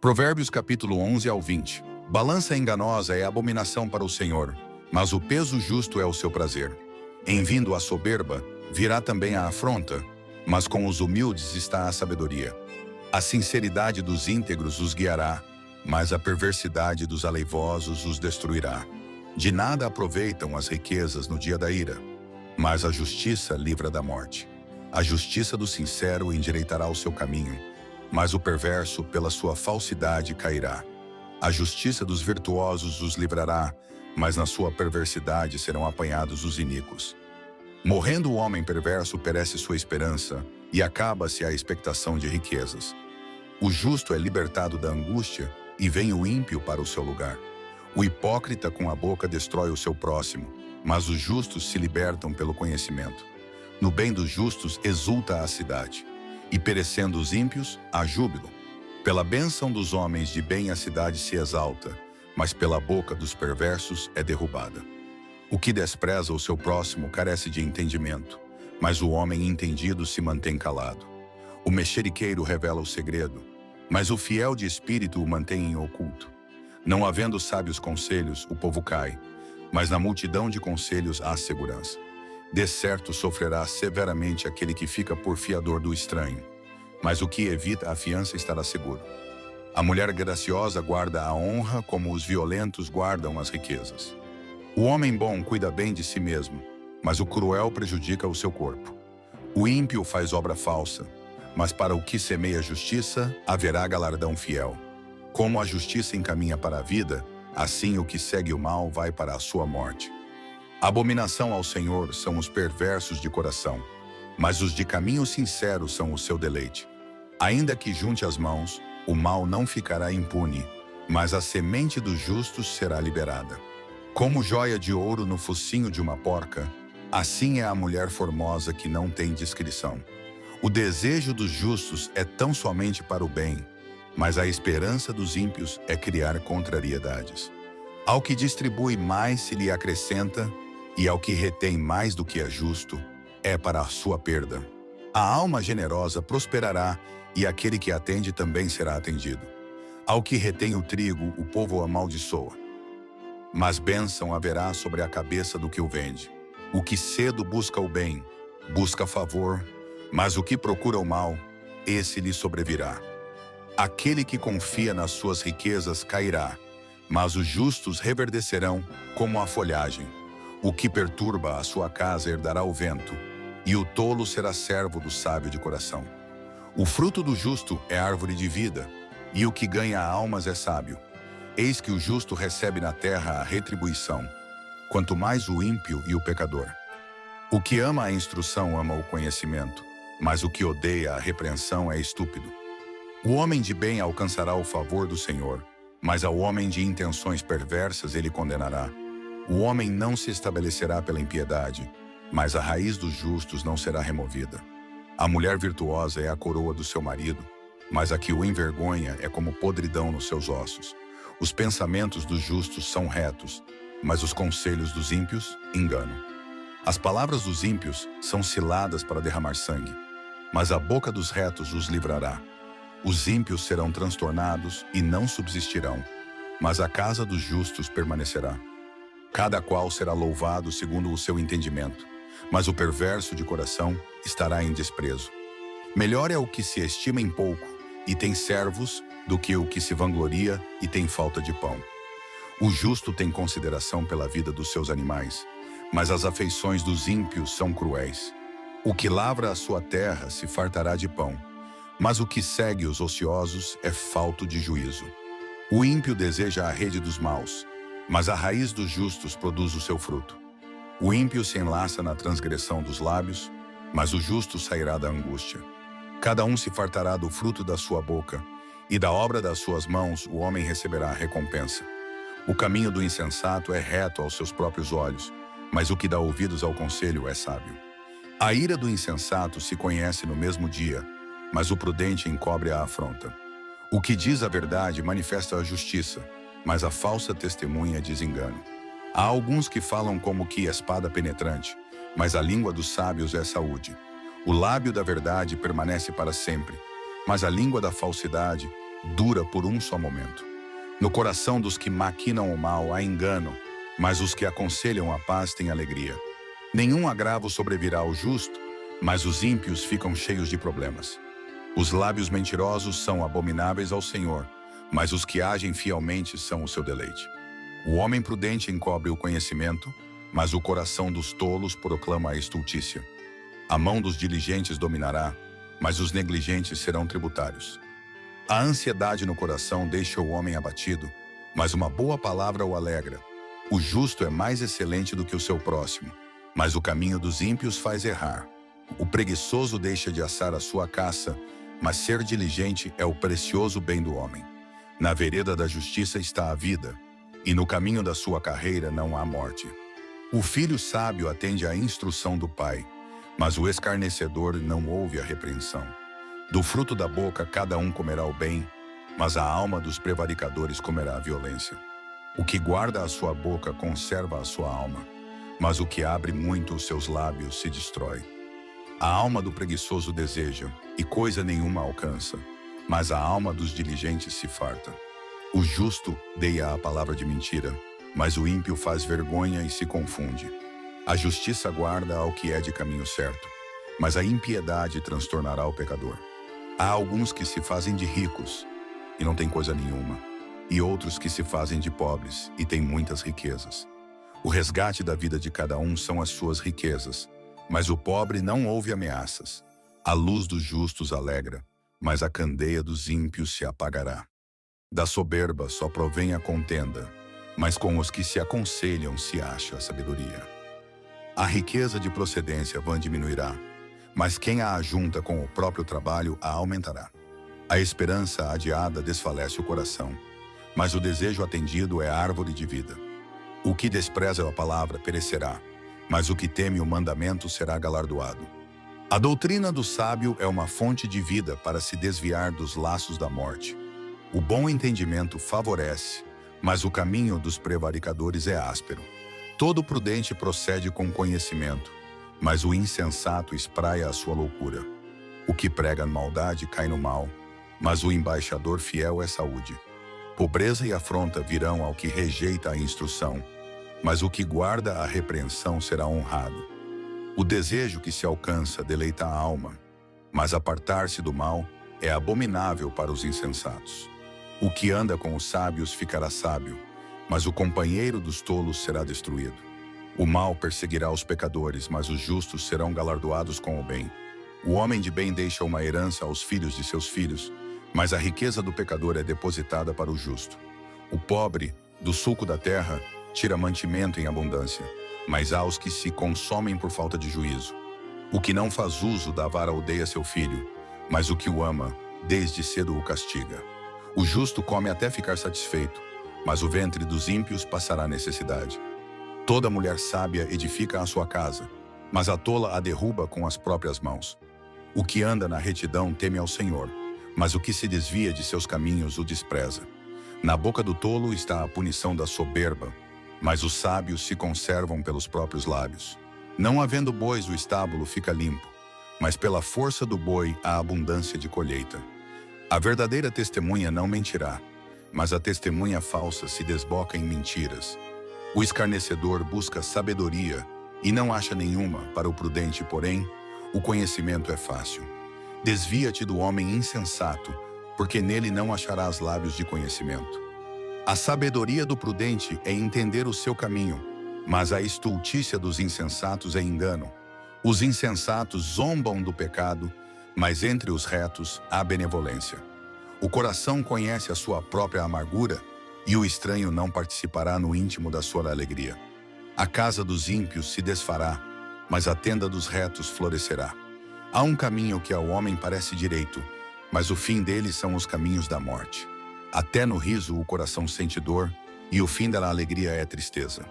Provérbios capítulo 11 ao 20. Balança enganosa é abominação para o Senhor, mas o peso justo é o seu prazer. Em vindo a soberba, virá também a afronta, mas com os humildes está a sabedoria. A sinceridade dos íntegros os guiará, mas a perversidade dos aleivosos os destruirá. De nada aproveitam as riquezas no dia da ira, mas a justiça livra da morte. A justiça do sincero endireitará o seu caminho, mas o perverso pela sua falsidade cairá. A justiça dos virtuosos os livrará, mas na sua perversidade serão apanhados os iníquos. Morrendo o homem perverso, perece sua esperança, e acaba-se a expectação de riquezas. O justo é libertado da angústia, e vem o ímpio para o seu lugar. O hipócrita com a boca destrói o seu próximo, mas os justos se libertam pelo conhecimento. No bem dos justos exulta a cidade, e perecendo os ímpios, há júbilo. Pela bênção dos homens de bem a cidade se exalta, mas pela boca dos perversos é derrubada. O que despreza o seu próximo carece de entendimento, mas o homem entendido se mantém calado. O mexeriqueiro revela o segredo, mas o fiel de espírito o mantém em oculto. Não havendo sábios conselhos, o povo cai, mas na multidão de conselhos há segurança. De certo sofrerá severamente aquele que fica por fiador do estranho, mas o que evita a fiança estará seguro. A mulher graciosa guarda a honra como os violentos guardam as riquezas. O homem bom cuida bem de si mesmo, mas o cruel prejudica o seu corpo. O ímpio faz obra falsa, mas para o que semeia justiça, haverá galardão fiel. Como a justiça encaminha para a vida, assim o que segue o mal vai para a sua morte. Abominação ao Senhor são os perversos de coração, mas os de caminho sincero são o seu deleite. Ainda que junte as mãos, o mal não ficará impune, mas a semente dos justos será liberada. Como joia de ouro no focinho de uma porca, assim é a mulher formosa que não tem discrição. O desejo dos justos é tão somente para o bem, mas a esperança dos ímpios é criar contrariedades. Ao que distribui mais se lhe acrescenta, e ao que retém mais do que é justo, é para a sua perda. A alma generosa prosperará, e aquele que atende também será atendido. Ao que retém o trigo, o povo o amaldiçoa. Mas bênção haverá sobre a cabeça do que o vende. O que cedo busca o bem, busca favor, mas o que procura o mal, esse lhe sobrevirá. Aquele que confia nas suas riquezas cairá, mas os justos reverdecerão como a folhagem. O que perturba a sua casa herdará o vento, e o tolo será servo do sábio de coração. O fruto do justo é árvore de vida, e o que ganha almas é sábio. Eis que o justo recebe na terra a retribuição, quanto mais o ímpio e o pecador. O que ama a instrução ama o conhecimento, mas o que odeia a repreensão é estúpido. O homem de bem alcançará o favor do Senhor, mas ao homem de intenções perversas ele condenará. O homem não se estabelecerá pela impiedade, mas a raiz dos justos não será removida. A mulher virtuosa é a coroa do seu marido, mas a que o envergonha é como podridão nos seus ossos. Os pensamentos dos justos são retos, mas os conselhos dos ímpios, engano. As palavras dos ímpios são ciladas para derramar sangue, mas a boca dos retos os livrará. Os ímpios serão transtornados e não subsistirão, mas a casa dos justos permanecerá. Cada qual será louvado segundo o seu entendimento, mas o perverso de coração estará em desprezo. Melhor é o que se estima em pouco e tem servos do que o que se vangloria e tem falta de pão. O justo tem consideração pela vida dos seus animais, mas as afeições dos ímpios são cruéis. O que lavra a sua terra se fartará de pão, mas o que segue os ociosos é falto de juízo. O ímpio deseja a rede dos maus, mas a raiz dos justos produz o seu fruto. O ímpio se enlaça na transgressão dos lábios, mas o justo sairá da angústia. Cada um se fartará do fruto da sua boca, e da obra das suas mãos o homem receberá a recompensa. O caminho do insensato é reto aos seus próprios olhos, mas o que dá ouvidos ao conselho é sábio. A ira do insensato se conhece no mesmo dia, mas o prudente encobre a afronta. O que diz a verdade manifesta a justiça, mas a falsa testemunha diz engano. Há alguns que falam como que espada penetrante, mas a língua dos sábios é saúde. O lábio da verdade permanece para sempre, mas a língua da falsidade dura por um só momento. No coração dos que maquinam o mal há engano, mas os que aconselham a paz têm alegria. Nenhum agravo sobrevirá ao justo, mas os ímpios ficam cheios de problemas. Os lábios mentirosos são abomináveis ao Senhor, mas os que agem fielmente são o seu deleite. O homem prudente encobre o conhecimento, mas o coração dos tolos proclama a estultícia. A mão dos diligentes dominará, mas os negligentes serão tributários. A ansiedade no coração deixa o homem abatido, mas uma boa palavra o alegra. O justo é mais excelente do que o seu próximo, mas o caminho dos ímpios faz errar. O preguiçoso deixa de assar a sua caça, mas ser diligente é o precioso bem do homem. Na vereda da justiça está a vida, e no caminho da sua carreira não há morte. O filho sábio atende à instrução do pai, mas o escarnecedor não ouve a repreensão. Do fruto da boca cada um comerá o bem, mas a alma dos prevaricadores comerá a violência. O que guarda a sua boca conserva a sua alma, mas o que abre muito os seus lábios se destrói. A alma do preguiçoso deseja, e coisa nenhuma alcança, mas a alma dos diligentes se farta. O justo deia a palavra de mentira, mas o ímpio faz vergonha e se confunde. A justiça guarda ao que é de caminho certo, mas a impiedade transtornará o pecador. Há alguns que se fazem de ricos e não têm coisa nenhuma, e outros que se fazem de pobres e têm muitas riquezas. O resgate da vida de cada um são as suas riquezas, mas o pobre não ouve ameaças. A luz dos justos alegra, mas a candeia dos ímpios se apagará. Da soberba só provém a contenda, mas com os que se aconselham se acha a sabedoria. A riqueza de procedência vã diminuirá, mas quem a ajunta com o próprio trabalho a aumentará. A esperança adiada desfalece o coração, mas o desejo atendido é árvore de vida. O que despreza a palavra perecerá, mas o que teme o mandamento será galardoado. A doutrina do sábio é uma fonte de vida para se desviar dos laços da morte. O bom entendimento favorece, mas o caminho dos prevaricadores é áspero. Todo prudente procede com conhecimento, mas o insensato espraia a sua loucura. O que prega maldade cai no mal, mas o embaixador fiel é saúde. Pobreza e afronta virão ao que rejeita a instrução, mas o que guarda a repreensão será honrado. O desejo que se alcança deleita a alma, mas apartar-se do mal é abominável para os insensatos. O que anda com os sábios ficará sábio, mas o companheiro dos tolos será destruído. O mal perseguirá os pecadores, mas os justos serão galardoados com o bem. O homem de bem deixa uma herança aos filhos de seus filhos, mas a riqueza do pecador é depositada para o justo. O pobre, do suco da terra, tira mantimento em abundância, mas há os que se consomem por falta de juízo. O que não faz uso da vara odeia seu filho, mas o que o ama, desde cedo o castiga. O justo come até ficar satisfeito, mas o ventre dos ímpios passará necessidade. Toda mulher sábia edifica a sua casa, mas a tola a derruba com as próprias mãos. O que anda na retidão teme ao Senhor, mas o que se desvia de seus caminhos o despreza. Na boca do tolo está a punição da soberba, mas os sábios se conservam pelos próprios lábios. Não havendo bois, o estábulo fica limpo, mas pela força do boi há abundância de colheita. A verdadeira testemunha não mentirá, mas a testemunha falsa se desboca em mentiras. O escarnecedor busca sabedoria e não acha nenhuma. Para o prudente, porém, o conhecimento é fácil. Desvia-te do homem insensato, porque nele não acharás lábios de conhecimento. A sabedoria do prudente é entender o seu caminho, mas a estultícia dos insensatos é engano. Os insensatos zombam do pecado, mas entre os retos há benevolência. O coração conhece a sua própria amargura, e o estranho não participará no íntimo da sua alegria. A casa dos ímpios se desfará, mas a tenda dos retos florescerá. Há um caminho que ao homem parece direito, mas o fim dele são os caminhos da morte. Até no riso o coração sente dor, e o fim da alegria é tristeza.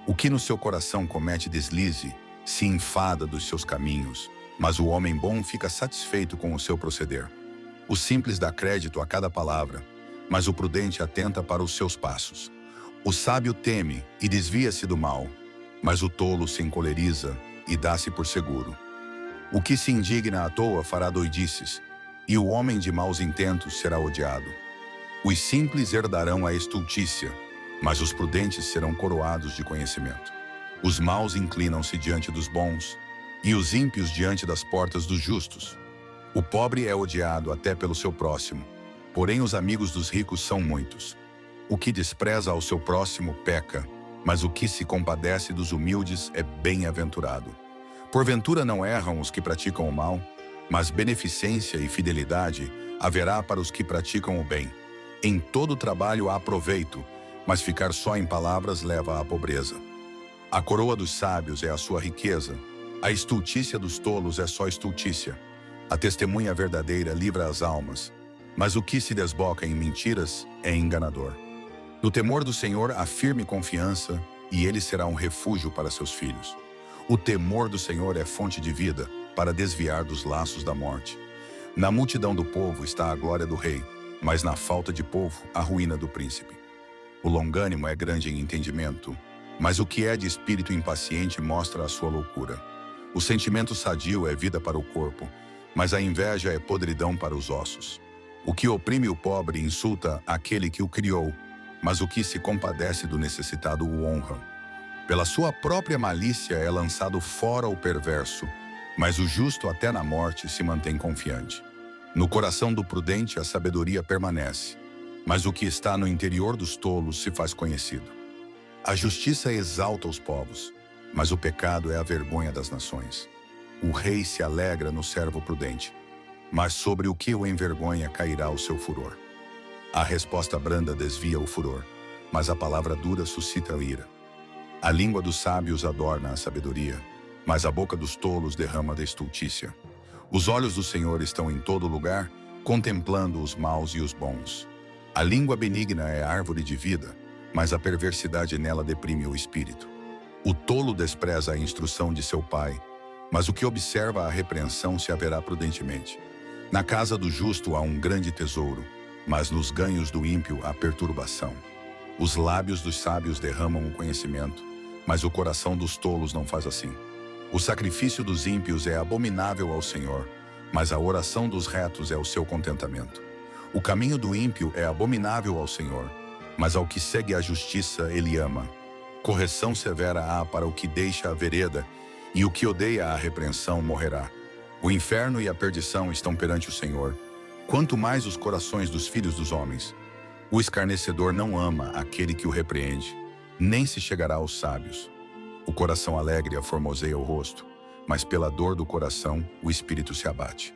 O que no seu coração comete deslize, se enfada dos seus caminhos, mas o homem bom fica satisfeito com o seu proceder. O simples dá crédito a cada palavra, mas o prudente atenta para os seus passos. O sábio teme e desvia-se do mal, mas o tolo se encoleriza e dá-se por seguro. O que se indigna à toa fará doidices, e o homem de maus intentos será odiado. Os simples herdarão a estultícia, mas os prudentes serão coroados de conhecimento. Os maus inclinam-se diante dos bons, e os ímpios diante das portas dos justos. O pobre é odiado até pelo seu próximo, porém os amigos dos ricos são muitos. O que despreza ao seu próximo peca, mas o que se compadece dos humildes é bem-aventurado. Porventura não erram os que praticam o mal, mas beneficência e fidelidade haverá para os que praticam o bem. Em todo trabalho há proveito, mas ficar só em palavras leva à pobreza. A coroa dos sábios é a sua riqueza, a estultícia dos tolos é só estultícia. A testemunha verdadeira livra as almas, mas o que se desboca em mentiras é enganador. No temor do Senhor há firme confiança, e ele será um refúgio para seus filhos. O temor do Senhor é fonte de vida, para desviar dos laços da morte. Na multidão do povo está a glória do rei, mas na falta de povo, a ruína do príncipe. O longânimo é grande em entendimento, mas o que é de espírito impaciente mostra a sua loucura. O sentimento sadio é vida para o corpo, mas a inveja é podridão para os ossos. O que oprime o pobre insulta aquele que o criou, mas o que se compadece do necessitado o honra. Pela sua própria malícia é lançado fora o perverso, mas o justo até na morte se mantém confiante. No coração do prudente a sabedoria permanece, mas o que está no interior dos tolos se faz conhecido. A justiça exalta os povos, mas o pecado é a vergonha das nações. O rei se alegra no servo prudente, mas sobre o que o envergonha cairá o seu furor. A resposta branda desvia o furor, mas a palavra dura suscita a ira. A língua dos sábios adorna a sabedoria, mas a boca dos tolos derrama da estultícia. Os olhos do Senhor estão em todo lugar, contemplando os maus e os bons. A língua benigna é árvore de vida, mas a perversidade nela deprime o espírito. O tolo despreza a instrução de seu pai, mas o que observa a repreensão se haverá prudentemente. Na casa do justo há um grande tesouro, mas nos ganhos do ímpio há perturbação. Os lábios dos sábios derramam o conhecimento, mas o coração dos tolos não faz assim. O sacrifício dos ímpios é abominável ao Senhor, mas a oração dos retos é o seu contentamento. O caminho do ímpio é abominável ao Senhor, mas ao que segue a justiça ele ama. Correção severa há para o que deixa a vereda, e o que odeia a repreensão morrerá. O inferno e a perdição estão perante o Senhor, quanto mais os corações dos filhos dos homens. O escarnecedor não ama aquele que o repreende, nem se chegará aos sábios. O coração alegre aformoseia o rosto, mas pela dor do coração o espírito se abate.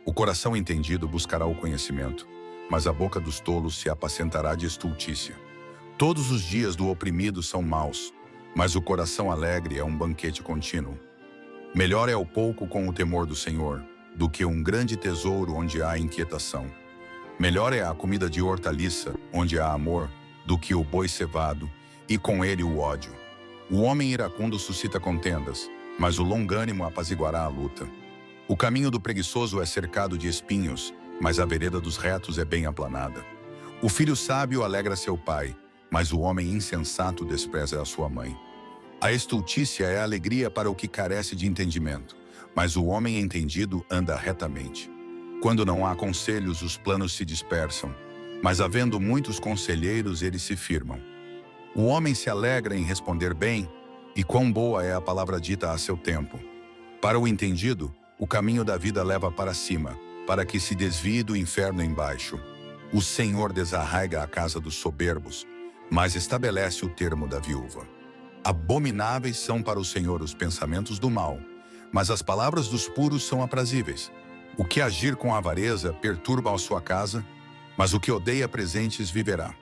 O coração entendido buscará o conhecimento, mas a boca dos tolos se apacentará de estultícia. Todos os dias do oprimido são maus, mas o coração alegre é um banquete contínuo. Melhor é o pouco com o temor do Senhor, do que um grande tesouro onde há inquietação. Melhor é a comida de hortaliça, onde há amor, do que o boi cevado, e com ele o ódio. O homem iracundo suscita contendas, mas o longânimo apaziguará a luta. O caminho do preguiçoso é cercado de espinhos, mas a vereda dos retos é bem aplanada. O filho sábio alegra seu pai, mas o homem insensato despreza a sua mãe. A estultícia é alegria para o que carece de entendimento, mas o homem entendido anda retamente. Quando não há conselhos, os planos se dispersam, mas havendo muitos conselheiros, eles se firmam. O homem se alegra em responder bem, e quão boa é a palavra dita a seu tempo. Para o entendido, o caminho da vida leva para cima, para que se desvie do inferno embaixo. O Senhor desarraiga a casa dos soberbos, mas estabelece o termo da viúva. Abomináveis são para o Senhor os pensamentos do mal, mas as palavras dos puros são aprazíveis. O que agir com avareza perturba a sua casa, mas o que odeia presentes viverá.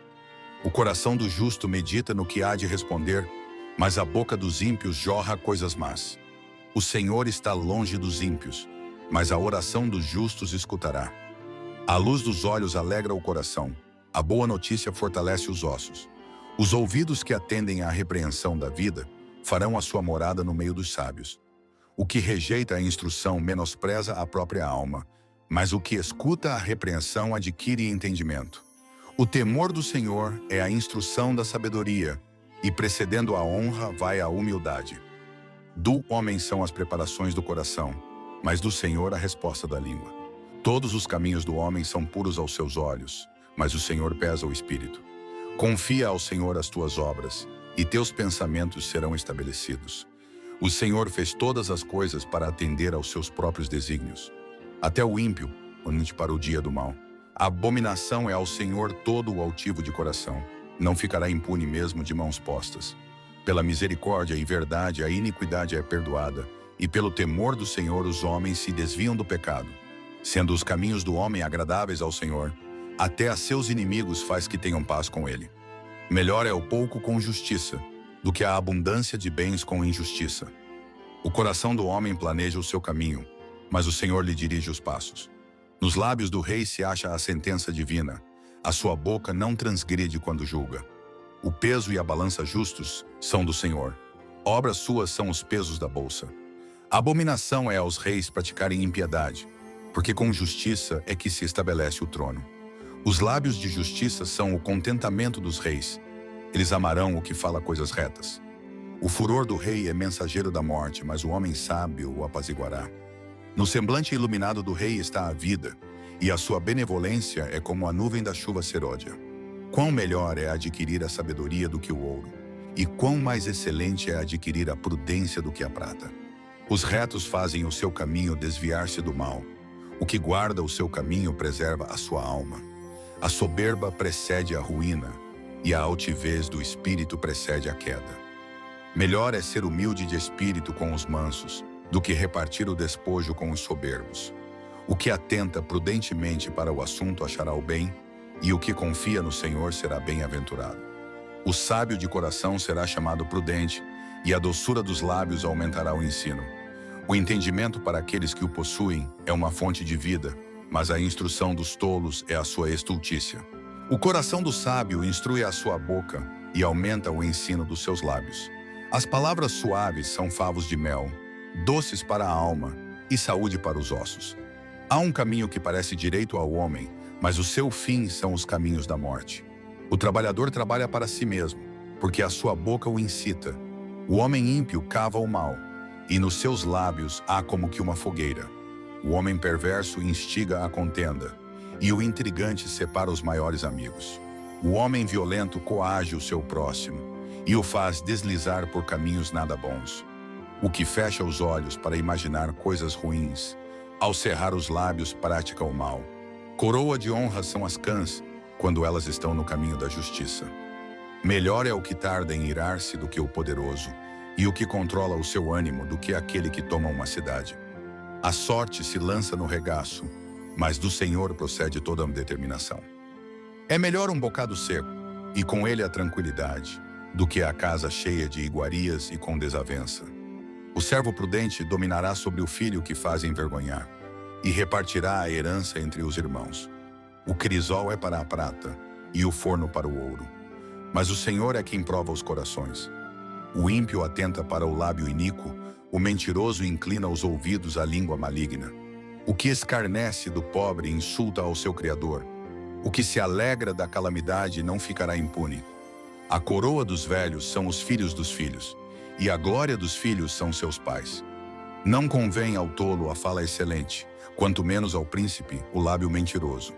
O coração do justo medita no que há de responder, mas a boca dos ímpios jorra coisas más. O Senhor está longe dos ímpios, mas a oração dos justos escutará. A luz dos olhos alegra o coração, a boa notícia fortalece os ossos. Os ouvidos que atendem à repreensão da vida farão a sua morada no meio dos sábios. O que rejeita a instrução menospreza a própria alma, mas o que escuta a repreensão adquire entendimento. O temor do Senhor é a instrução da sabedoria, e precedendo a honra vai a humildade. Do homem são as preparações do coração, mas do Senhor a resposta da língua. Todos os caminhos do homem são puros aos seus olhos, mas o Senhor pesa o espírito. Confia ao Senhor as tuas obras, e teus pensamentos serão estabelecidos. O Senhor fez todas as coisas para atender aos seus próprios desígnios. Até o ímpio, unindo para o dia do mal. A abominação é ao Senhor todo o altivo de coração. Não ficará impune mesmo de mãos postas. Pela misericórdia e verdade a iniquidade é perdoada, e pelo temor do Senhor os homens se desviam do pecado. Sendo os caminhos do homem agradáveis ao Senhor, até a seus inimigos faz que tenham paz com ele. Melhor é o pouco com justiça, do que a abundância de bens com injustiça. O coração do homem planeja o seu caminho, mas o Senhor lhe dirige os passos. Nos lábios do rei se acha a sentença divina, a sua boca não transgride quando julga. O peso e a balança justos são do Senhor. Obras suas são os pesos da bolsa. Abominação é aos reis praticarem impiedade, porque com justiça é que se estabelece o trono. Os lábios de justiça são o contentamento dos reis. Eles amarão o que fala coisas retas. O furor do rei é mensageiro da morte, mas o homem sábio o apaziguará. No semblante iluminado do rei está a vida, e a sua benevolência é como a nuvem da chuva serôdia. Quão melhor é adquirir a sabedoria do que o ouro, e quão mais excelente é adquirir a prudência do que a prata. Os retos fazem o seu caminho desviar-se do mal. O que guarda o seu caminho preserva a sua alma. A soberba precede a ruína, e a altivez do espírito precede a queda. Melhor é ser humilde de espírito com os mansos, do que repartir o despojo com os soberbos. O que atenta prudentemente para o assunto achará o bem, e o que confia no Senhor será bem-aventurado. O sábio de coração será chamado prudente, e a doçura dos lábios aumentará o ensino. O entendimento para aqueles que o possuem é uma fonte de vida, mas a instrução dos tolos é a sua estultícia. O coração do sábio instrui a sua boca e aumenta o ensino dos seus lábios. As palavras suaves são favos de mel, doces para a alma e saúde para os ossos. Há um caminho que parece direito ao homem, mas o seu fim são os caminhos da morte. O trabalhador trabalha para si mesmo, porque a sua boca o incita. O homem ímpio cava o mal, e nos seus lábios há como que uma fogueira. O homem perverso instiga a contenda, e o intrigante separa os maiores amigos. O homem violento coage o seu próximo, e o faz deslizar por caminhos nada bons. O que fecha os olhos para imaginar coisas ruins, ao cerrar os lábios pratica o mal. Coroa de honra são as cãs, quando elas estão no caminho da justiça. Melhor é o que tarda em irar-se do que o poderoso, e o que controla o seu ânimo do que aquele que toma uma cidade. A sorte se lança no regaço, mas do Senhor procede toda a determinação. É melhor um bocado seco, e com ele a tranquilidade, do que a casa cheia de iguarias e com desavença. O servo prudente dominará sobre o filho que faz envergonhar, e repartirá a herança entre os irmãos. O crisol é para a prata, e o forno para o ouro. Mas o Senhor é quem prova os corações. O ímpio atenta para o lábio iníquo, o mentiroso inclina os ouvidos à língua maligna. O que escarnece do pobre insulta ao seu Criador. O que se alegra da calamidade não ficará impune. A coroa dos velhos são os filhos dos filhos, e a glória dos filhos são seus pais. Não convém ao tolo a fala excelente, quanto menos ao príncipe o lábio mentiroso.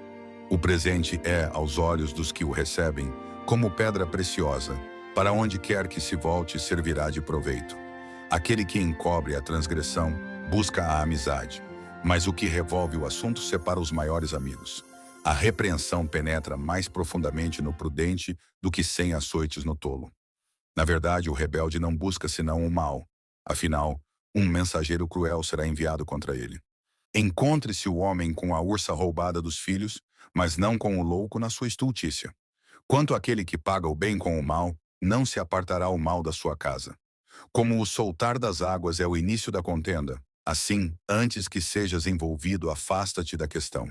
O presente é, aos olhos dos que o recebem, como pedra preciosa, para onde quer que se volte servirá de proveito. Aquele que encobre a transgressão busca a amizade, mas o que revolve o assunto separa os maiores amigos. A repreensão penetra mais profundamente no prudente do que 100 açoites no tolo. Na verdade, o rebelde não busca senão o mal. Afinal, um mensageiro cruel será enviado contra ele. Encontre-se o homem com a ursa roubada dos filhos, mas não com o louco na sua estultícia. Quanto àquele que paga o bem com o mal, não se apartará o mal da sua casa. Como o soltar das águas é o início da contenda, assim, antes que sejas envolvido, afasta-te da questão.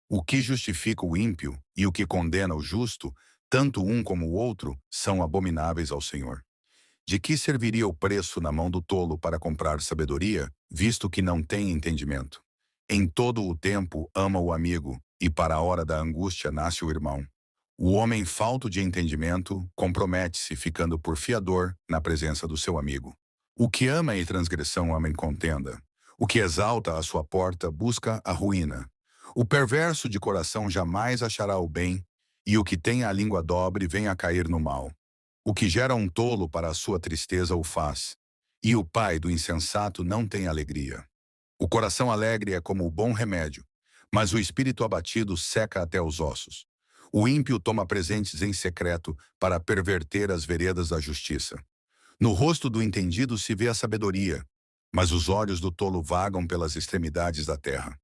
O que justifica o ímpio e o que condena o justo, tanto um como o outro, são abomináveis ao Senhor. De que serviria o preço na mão do tolo para comprar sabedoria, visto que não tem entendimento? Em todo o tempo ama o amigo, e para a hora da angústia nasce o irmão. O homem falto de entendimento compromete-se ficando por fiador na presença do seu amigo. O que ama a transgressão ama em contenda. O que exalta a sua porta busca a ruína. O perverso de coração jamais achará o bem, e o que tem a língua dobre vem a cair no mal. O que gera um tolo para a sua tristeza o faz, e o pai do insensato não tem alegria. O coração alegre é como o bom remédio, mas o espírito abatido seca até os ossos. O ímpio toma presentes em secreto para perverter as veredas da justiça. No rosto do entendido se vê a sabedoria, mas os olhos do tolo vagam pelas extremidades da terra.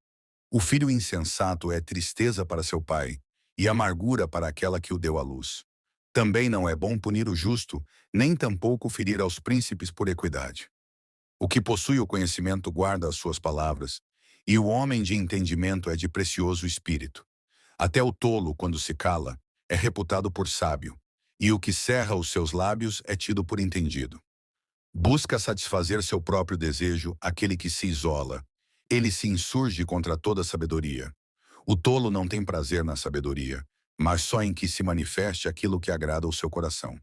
O filho insensato é tristeza para seu pai, e amargura para aquela que o deu à luz. Também não é bom punir o justo, nem tampouco ferir aos príncipes por equidade. O que possui o conhecimento guarda as suas palavras, e o homem de entendimento é de precioso espírito. Até o tolo, quando se cala, é reputado por sábio, e o que cerra os seus lábios é tido por entendido. Busca satisfazer seu próprio desejo aquele que se isola. Ele se insurge contra toda sabedoria. O tolo não tem prazer na sabedoria, mas só em que se manifeste aquilo que agrada ao seu coração.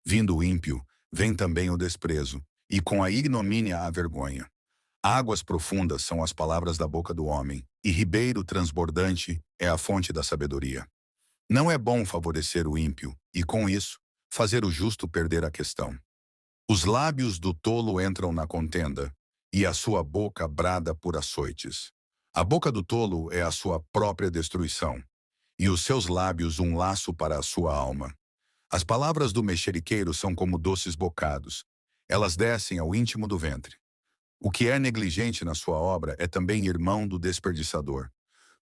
Vindo o ímpio, vem também o desprezo, e com a ignomínia a vergonha. Águas profundas são as palavras da boca do homem, e ribeiro transbordante é a fonte da sabedoria. Não é bom favorecer o ímpio, e com isso, fazer o justo perder a questão. Os lábios do tolo entram na contenda, e a sua boca brada por açoites. A boca do tolo é a sua própria destruição, e os seus lábios um laço para a sua alma. As palavras do mexeriqueiro são como doces bocados. Elas descem ao íntimo do ventre. O que é negligente na sua obra é também irmão do desperdiçador.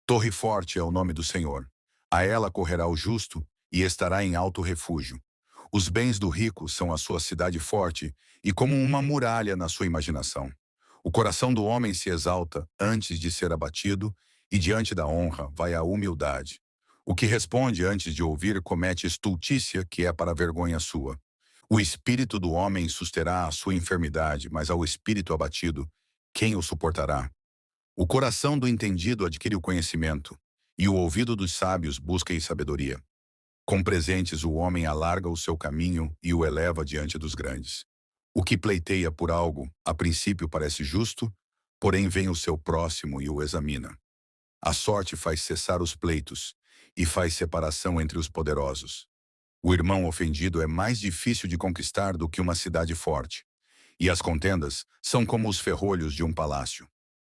Torre forte é o nome do Senhor. A ela correrá o justo e estará em alto refúgio. Os bens do rico são a sua cidade forte e como uma muralha na sua imaginação. O coração do homem se exalta antes de ser abatido e diante da honra vai a humildade. O que responde antes de ouvir comete estultícia que é para vergonha sua. O espírito do homem susterá a sua enfermidade, mas ao espírito abatido, quem o suportará? O coração do entendido adquire o conhecimento, e o ouvido dos sábios busca a sabedoria. Com presentes o homem alarga o seu caminho e o eleva diante dos grandes. O que pleiteia por algo, a princípio parece justo, porém vem o seu próximo e o examina. A sorte faz cessar os pleitos, e faz separação entre os poderosos. O irmão ofendido é mais difícil de conquistar do que uma cidade forte, e as contendas são como os ferrolhos de um palácio.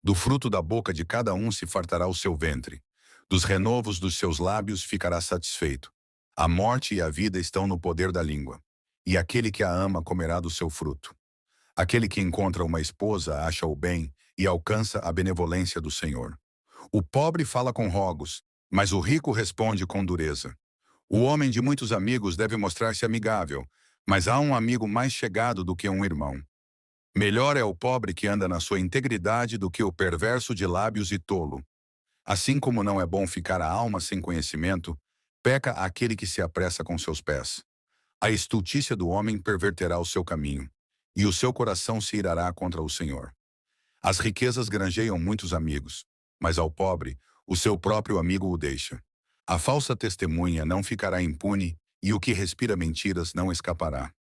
Do fruto da boca de cada um se fartará o seu ventre, dos renovos dos seus lábios ficará satisfeito. A morte e a vida estão no poder da língua, e aquele que a ama comerá do seu fruto. Aquele que encontra uma esposa acha o bem e alcança a benevolência do Senhor. O pobre fala com rogos, mas o rico responde com dureza. O homem de muitos amigos deve mostrar-se amigável, mas há um amigo mais chegado do que um irmão. Melhor é o pobre que anda na sua integridade do que o perverso de lábios e tolo. Assim como não é bom ficar a alma sem conhecimento, peca aquele que se apressa com seus pés. A estultícia do homem perverterá o seu caminho, e o seu coração se irará contra o Senhor. As riquezas granjeiam muitos amigos, mas ao pobre, o seu próprio amigo o deixa. A falsa testemunha não ficará impune, e o que respira mentiras não escapará.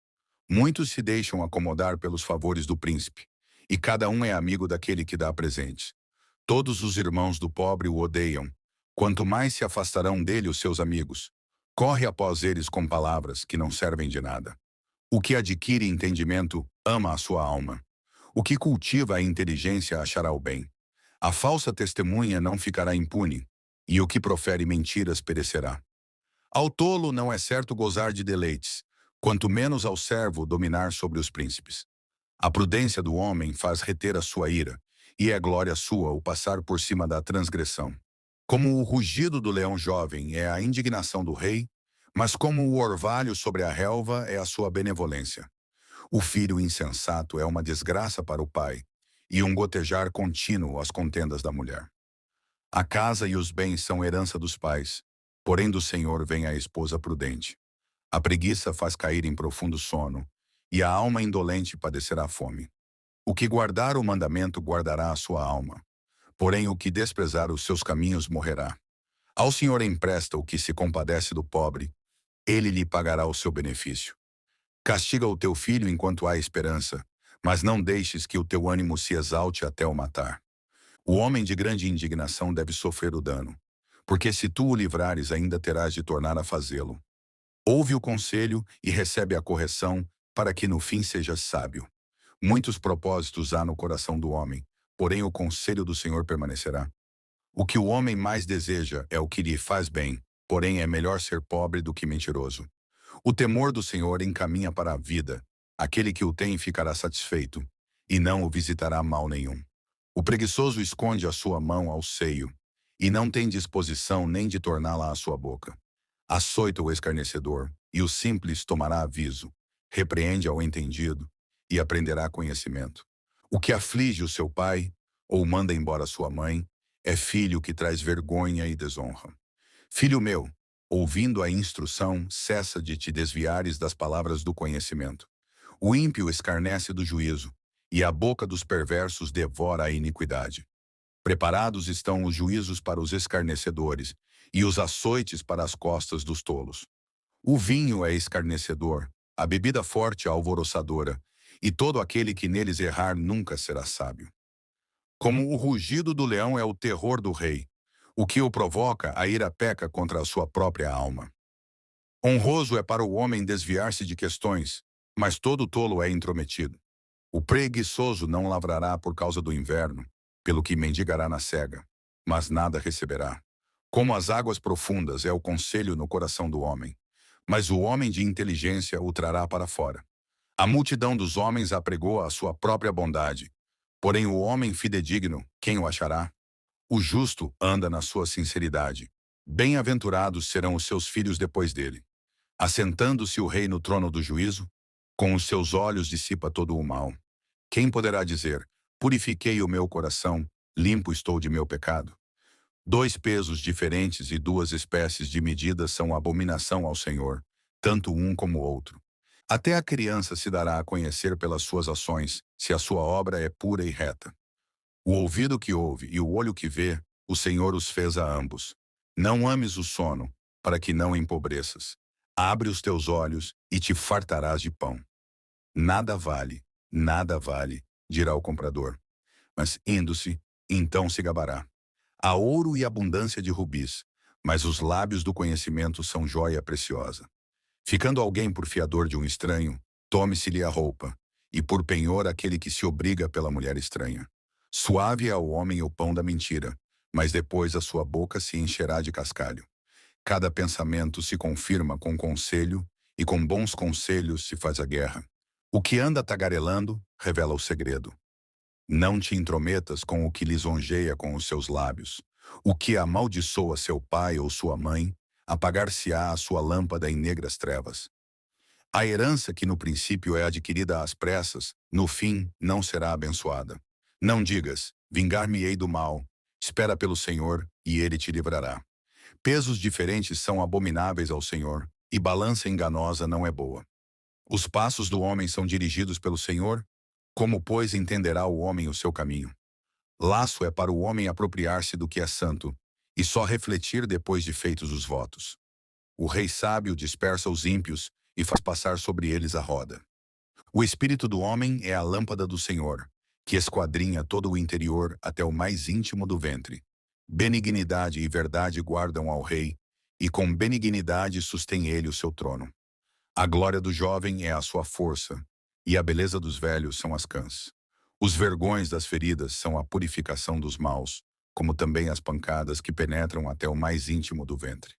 Muitos se deixam acomodar pelos favores do príncipe, e cada um é amigo daquele que dá presentes. Todos os irmãos do pobre o odeiam. Quanto mais se afastarão dele os seus amigos. Corre após eles com palavras que não servem de nada. O que adquire entendimento ama a sua alma. O que cultiva a inteligência achará o bem. A falsa testemunha não ficará impune, e o que profere mentiras perecerá. Ao tolo não é certo gozar de deleites, quanto menos ao servo dominar sobre os príncipes. A prudência do homem faz reter a sua ira, e é glória sua o passar por cima da transgressão. Como o rugido do leão jovem é a indignação do rei, mas como o orvalho sobre a relva é a sua benevolência. O filho insensato é uma desgraça para o pai, e um gotejar contínuo às contendas da mulher. A casa e os bens são herança dos pais, porém do Senhor vem a esposa prudente. A preguiça faz cair em profundo sono, e a alma indolente padecerá fome. O que guardar o mandamento guardará a sua alma, porém o que desprezar os seus caminhos morrerá. Ao Senhor empresta o que se compadece do pobre, ele lhe pagará o seu benefício. Castiga o teu filho enquanto há esperança, mas não deixes que o teu ânimo se exalte até o matar. O homem de grande indignação deve sofrer o dano, porque se tu o livrares, ainda terás de tornar a fazê-lo. Ouve o conselho e recebe a correção, para que no fim sejas sábio. Muitos propósitos há no coração do homem, porém o conselho do Senhor permanecerá. O que o homem mais deseja é o que lhe faz bem, porém é melhor ser pobre do que mentiroso. O temor do Senhor encaminha para a vida. Aquele que o tem ficará satisfeito, e não o visitará mal nenhum. O preguiçoso esconde a sua mão ao seio, e não tem disposição nem de torná-la à sua boca. Açoita o escarnecedor, e o simples tomará aviso. Repreende ao entendido, e aprenderá conhecimento. O que aflige o seu pai, ou manda embora sua mãe, é filho que traz vergonha e desonra. Filho meu, ouvindo a instrução, cessa de te desviares das palavras do conhecimento. O ímpio escarnece do juízo, e a boca dos perversos devora a iniquidade. Preparados estão os juízos para os escarnecedores, e os açoites para as costas dos tolos. O vinho é escarnecedor, a bebida forte é alvoroçadora, e todo aquele que neles errar nunca será sábio. Como o rugido do leão é o terror do rei, o que o provoca, a ira peca contra a sua própria alma. Honroso é para o homem desviar-se de questões, mas todo tolo é intrometido. O preguiçoso não lavrará por causa do inverno, pelo que mendigará na cega, mas nada receberá. Como as águas profundas é o conselho no coração do homem, mas o homem de inteligência o trará para fora. A multidão dos homens apregou a sua própria bondade, porém o homem fidedigno, quem o achará? O justo anda na sua sinceridade. Bem-aventurados serão os seus filhos depois dele. Assentando-se o rei no trono do juízo, com os seus olhos dissipa todo o mal. Quem poderá dizer, purifiquei o meu coração, limpo estou de meu pecado? Dois pesos diferentes e duas espécies de medidas são abominação ao Senhor, tanto um como o outro. Até a criança se dará a conhecer pelas suas ações, se a sua obra é pura e reta. O ouvido que ouve e o olho que vê, o Senhor os fez a ambos. Não ames o sono, para que não empobreças. Abre os teus olhos e te fartarás de pão. Nada vale, dirá o comprador. Mas indo-se, então se gabará. Há ouro e abundância de rubis, mas os lábios do conhecimento são joia preciosa. Ficando alguém por fiador de um estranho, tome-se-lhe a roupa, e por penhor aquele que se obriga pela mulher estranha. Suave é ao homem o pão da mentira, mas depois a sua boca se encherá de cascalho. Cada pensamento se confirma com conselho, e com bons conselhos se faz a guerra. O que anda tagarelando, revela o segredo. Não te intrometas com o que lisonjeia com os seus lábios. O que amaldiçoa seu pai ou sua mãe, apagar-se-á a sua lâmpada em negras trevas. A herança que no princípio é adquirida às pressas, no fim não será abençoada. Não digas, vingar-me-ei do mal. Espera pelo Senhor, e ele te livrará. Pesos diferentes são abomináveis ao Senhor, e balança enganosa não é boa. Os passos do homem são dirigidos pelo Senhor, como, pois, entenderá o homem o seu caminho? Laço é para o homem apropriar-se do que é santo, e só refletir depois de feitos os votos. O rei sábio dispersa os ímpios e faz passar sobre eles a roda. O espírito do homem é a lâmpada do Senhor, que esquadrinha todo o interior até o mais íntimo do ventre. Benignidade e verdade guardam ao rei, e com benignidade sustém ele o seu trono. A glória do jovem é a sua força, e a beleza dos velhos são as cãs. Os vergões das feridas são a purificação dos maus, como também as pancadas que penetram até o mais íntimo do ventre.